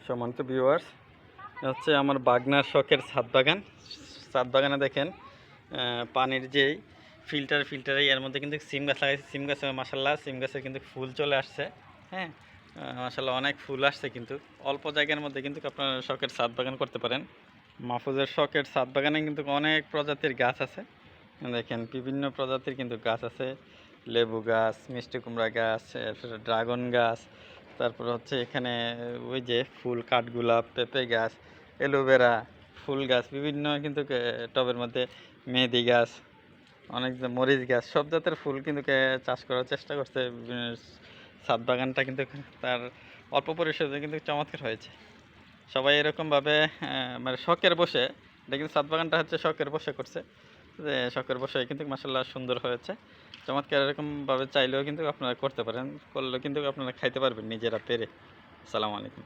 সম্মানিত ভিউয়ার্স, হচ্ছে আমার বাগনার শখের ছাদ বাগান। ছাদ বাগানে দেখেন পানির যেই ফিল্টারে এর মধ্যে কিন্তু সিম গাছ লাগাইছে। সিম গাছে মাসাল্লাহ সিম গাছে কিন্তু ফুল চলে আসছে। হ্যাঁ, মাসাল্লাহ অনেক ফুল আসছে। কিন্তু অল্প জায়গার মধ্যে কিন্তু আপনার শখের ছাদ বাগান করতে পারেন। মাহফুজের শখের ছাদ বাগানে কিন্তু অনেক প্রজাতির গাছ আছে। দেখেন বিভিন্ন প্রজাতির কিন্তু গাছ আছে, লেবু গাছ, মিষ্টি কুমড়া গাছ, ড্রাগন গাছ, তারপর হচ্ছে এখানে ওই যে ফুল কাঠগোলাপ, পেঁপে গাছ, অ্যালোভেরা, ফুল গাছ বিভিন্ন কিন্তু টবের মধ্যে মেহেদি গাছ, অনেক মরিচ গাছ, সব জাতের ফুল কিন্তু চাষ করার চেষ্টা করছে। ছাদ বাগানটা কিন্তু তার অল্প পরিসরে কিন্তু চমৎকার হয়েছে। সবাই এরকমভাবে মানে শখের বসে, এটা কিন্তু ছাদ বাগানটা হচ্ছে শখের বসে করছে, যে শখের বসে কিন্তু মাসাল্লাহ সুন্দর হয়েছে, চমৎকার। এরকমভাবে চাইলেও কিন্তু আপনারা করতে পারেন, করলেও কিন্তু আপনারা খাইতে পারবেন নিজেরা পেরে। আসসালামু আলাইকুম।